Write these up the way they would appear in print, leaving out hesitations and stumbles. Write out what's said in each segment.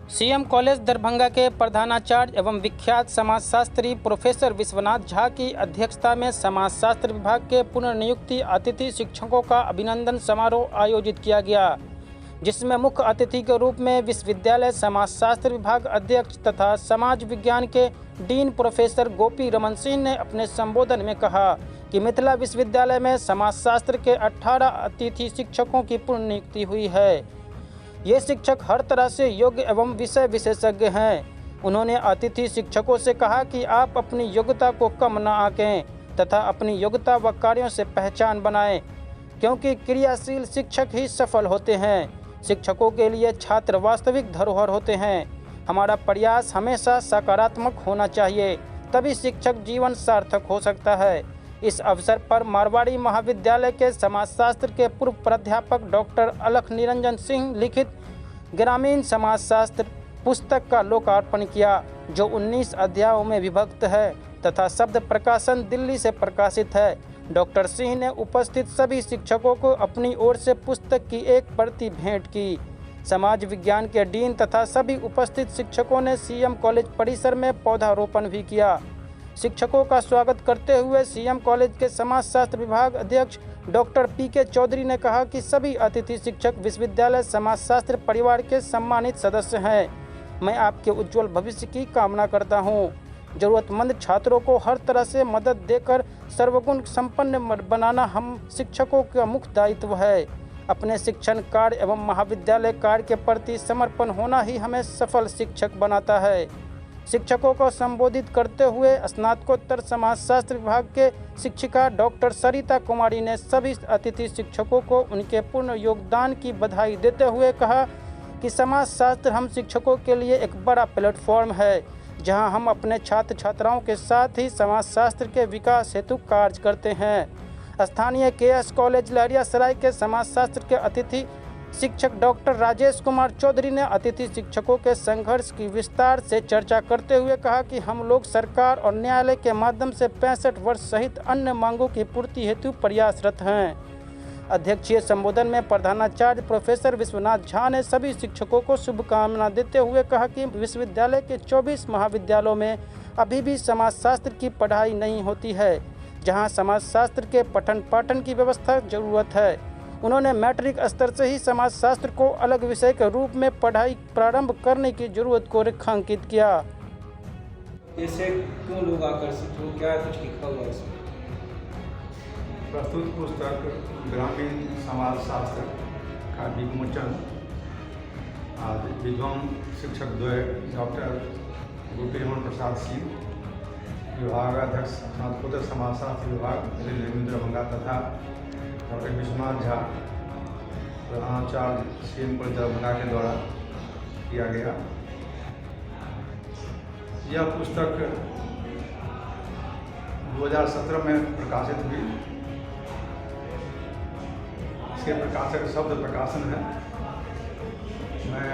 CM college Darbhanga के प्रधानाचार्य एवं विख्यात समाजशास्त्री प्रोफेसर विश्वनाथ झा की अध्यक्षता में समाजशास्त्र विभाग के पुनर्नियुक्ति अतिथि शिक्षकों का अभिनंदन समारोह आयोजित किया गया, जिसमें मुख्य अतिथि के रूप में विश्वविद्यालय समाजशास्त्र विभाग अध्यक्ष तथा समाज विज्ञान के डीन प्रोफेसर गोपी रमन सिंह ने अपने संबोधन में कहा कि मिथिला विश्वविद्यालय में समाजशास्त्र के 18 अतिथि शिक्षकों की पुनर्नियुक्ति हुई है। ये शिक्षक हर तरह से योग्य एवं विषय विशेषज्ञ हैं। उन्होंने अतिथि शिक्षकों से कहा कि आप अपनी योग्यता को कम न आंकें तथा अपनी योग्यता व कार्यों से पहचान बनाएं, क्योंकि क्रियाशील शिक्षक ही सफल होते हैं। शिक्षकों के लिए छात्र वास्तविक धरोहर होते हैं। हमारा प्रयास हमेशा सकारात्मक होना चाहिए, तभी शिक्षक जीवन सार्थक हो सकता है। इस अवसर पर मारवाड़ी महाविद्यालय के समाजशास्त्र के पूर्व प्राध्यापक डॉक्टर अलख निरंजन सिंह लिखित ग्रामीण समाजशास्त्र पुस्तक का लोकार्पण किया, जो 19 अध्यायों में विभक्त है तथा शब्द प्रकाशन दिल्ली से प्रकाशित है। डॉक्टर सिंह ने उपस्थित सभी शिक्षकों को अपनी ओर से पुस्तक की एक प्रति भेंट की। समाज विज्ञान के डीन तथा सभी उपस्थित शिक्षकों ने सीएम कॉलेज परिसर में पौधारोपण भी किया। शिक्षकों का स्वागत करते हुए सीएम कॉलेज के समाजशास्त्र विभाग अध्यक्ष डॉक्टर पीके चौधरी ने कहा कि सभी अतिथि शिक्षक विश्वविद्यालय समाजशास्त्र परिवार के सम्मानित सदस्य हैं। मैं आपके उज्जवल भविष्य की कामना करता हूं। जरूरतमंद छात्रों को हर तरह से मदद देकर सर्वगुण संपन्न बनाना हम शिक्षकों का मुख्य दायित्व है। अपने शिक्षण कार्य एवं महाविद्यालय कार्य के प्रति समर्पण होना ही हमें सफल शिक्षक बनाता है। शिक्षकों को संबोधित करते हुए स्नातकोत्तर समाजशास्त्र विभाग के शिक्षिका डॉक्टर सरिता कुमारी ने सभी अतिथि शिक्षकों को उनके पूर्ण योगदान की बधाई देते हुए कहा कि समाजशास्त्र हम शिक्षकों के लिए एक बड़ा प्लेटफॉर्म है, जहां हम अपने छात्र छात्राओं के साथ ही समाजशास्त्र के विकास हेतु कार्य करते हैं। स्थानीय केएस कॉलेज लहरियासराय के समाजशास्त्र के अतिथि शिक्षक डॉक्टर राजेश कुमार चौधरी ने अतिथि शिक्षकों के संघर्ष की विस्तार से चर्चा करते हुए कहा कि हम लोग सरकार और न्यायालय के माध्यम से 65 वर्ष सहित अन्य मांगों की पूर्ति हेतु प्रयासरत हैं। अध्यक्षीय संबोधन में प्रधानाचार्य प्रोफेसर विश्वनाथ झा ने सभी शिक्षकों को शुभकामना देते हुए कहा कि विश्वविद्यालय के 24 महाविद्यालयों में अभी भी समाजशास्त्र की पढ़ाई नहीं होती है, जहाँ समाजशास्त्र के पठन पाठन की व्यवस्था जरूरत है। उन्होंने मैट्रिक स्तर से ही समाजशास्त्र को अलग विषय के रूप में पढ़ाई प्रारंभ करने की जरूरत को रेखांकित किया। इससे क्यों लोग आकर्षित हो, क्या कुछ लिखा हुआ है इसमें? प्रस्तुत पुस्तक ग्रामीण समाजशास्त्र का विमोचन आज विद्वान शिक्षक द्वय डॉक्टर गोपी रमन प्रसाद सिंह, विभागाध्यक्ष स्नातकोत्तर समाजशास्त्र विभाग दरभंगा तथा डॉक्टर विश्वनाथ झा प्रधानाचार्य सीएम कॉलेज दरभंगा के द्वारा किया गया। यह पुस्तक 2017 में प्रकाशित हुई। इसके प्रकाशक शब्द प्रकाशन है। मैं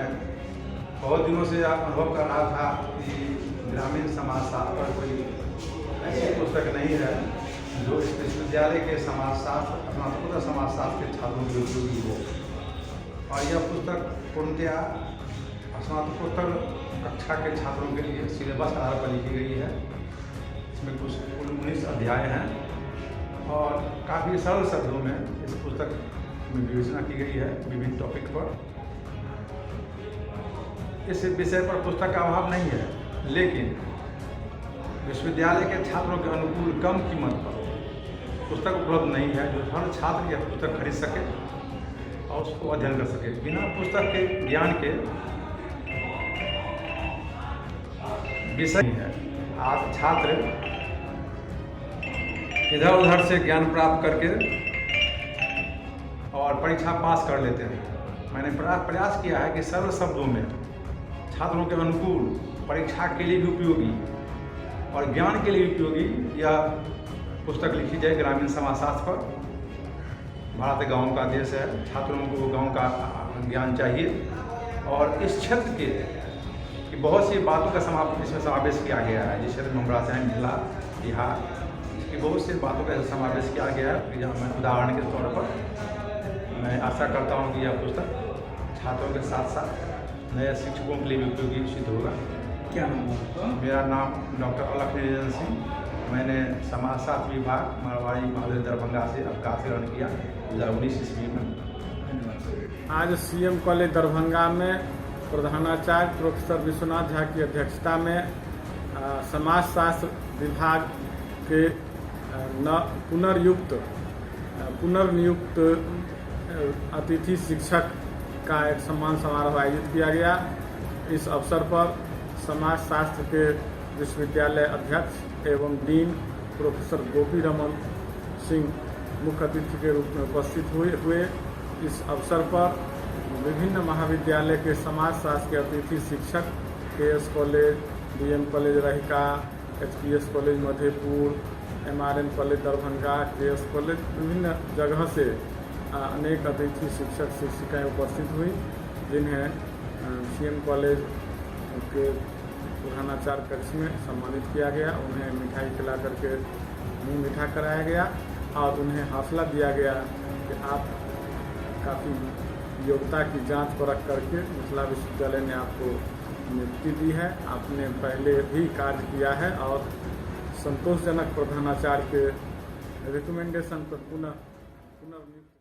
बहुत दिनों से अनुभव कर रहा था कि ग्रामीण समाजशास्त्र पर कोई ऐसी पुस्तक नहीं है जो इस विश्वविद्यालय के समाजशास्त्र स्नातकोत्तर समाजशास्त्र के छात्रों के उपयोगी हो। और यह पुस्तक पूर्णतया स्नातकोत्तर कक्षा के छात्रों के लिए सिलेबस आधार पर लिखी गई है। इसमें कुल 19 अध्याय हैं और काफ़ी सरल शब्दों में इस पुस्तक में विवेचना की गई है विभिन्न टॉपिक पर। इस विषय पर पुस्तक का अभाव नहीं है, लेकिन विश्वविद्यालय के छात्रों के अनुकूल कम कीमत पर पुस्तक उपलब्ध नहीं है, जो हर छात्र यह पुस्तक खरीद सके और उसको अध्ययन कर सके। बिना पुस्तक के ज्ञान के विषय है। आज छात्र इधर उधर से ज्ञान प्राप्त करके और परीक्षा पास कर लेते हैं। मैंने प्रयास किया है कि सरल शब्दों में छात्रों के अनुकूल, परीक्षा के लिए भी उपयोगी और ज्ञान के लिए उपयोगी यह पुस्तक लिखी जाए ग्रामीण समाजशास्त्र पर। भारत गांव का देश है, छात्रों को गांव का ज्ञान चाहिए और इस क्षेत्र की बहुत सी बातों का इसमें समावेश किया गया है। जिस क्षेत्र में हम रहते हैं, मिथिला बिहार की बहुत सी बातों का समावेश किया गया है। जहाँ मैं उदाहरण के तौर पर मैं आशा करता हूँ कि यह पुस्तक छात्रों के साथ साथ नए शिक्षकों के लिए भी उपयोगी सिद्ध होगा। क्या नाम है आपका? मेरा नाम डॉक्टर अलख निरंजन सिंह, मैंने समाजशास्त्र विभाग मारवाड़ी महाविद्यालय दरभंगा से अवकाश ग्रहण किया 2019 ईस्वी में। आज सीएम कॉलेज दरभंगा में प्रधानाचार्य प्रोफेसर विश्वनाथ झा की अध्यक्षता में समाजशास्त्र विभाग के पुनर्नियुक्त अतिथि शिक्षक का एक सम्मान समारोह आयोजित किया गया। इस अवसर पर समाजशास्त्र के विश्वविद्यालय अध्यक्ष एवं डीन प्रोफेसर गोपी रमन सिंह मुख्य अतिथि के रूप में उपस्थित हुए। इस अवसर पर विभिन्न महाविद्यालय के समाजशास्त्र के अतिथि शिक्षक KS College, DM College Rahika, HPS College Madhepur, MRN College Darbhanga, KS College, विभिन्न जगह से अनेक अतिथि शिक्षक शिक्षिकाएं उपस्थित हुई, जिन्हें सीएम कॉलेज के प्रधानाचार्य कक्ष में सम्मानित किया गया। उन्हें मिठाई खिला करके मुँह मीठा कराया गया और उन्हें हौसला दिया गया कि आप काफ़ी योग्यता की जांच परख करके मिथिला विश्वविद्यालय ने आपको नियुक्ति दी है। आपने पहले भी कार्य किया है और संतोषजनक प्रधानाचार्य के रिकमेंडेशन पर पुनर्नियुक्ति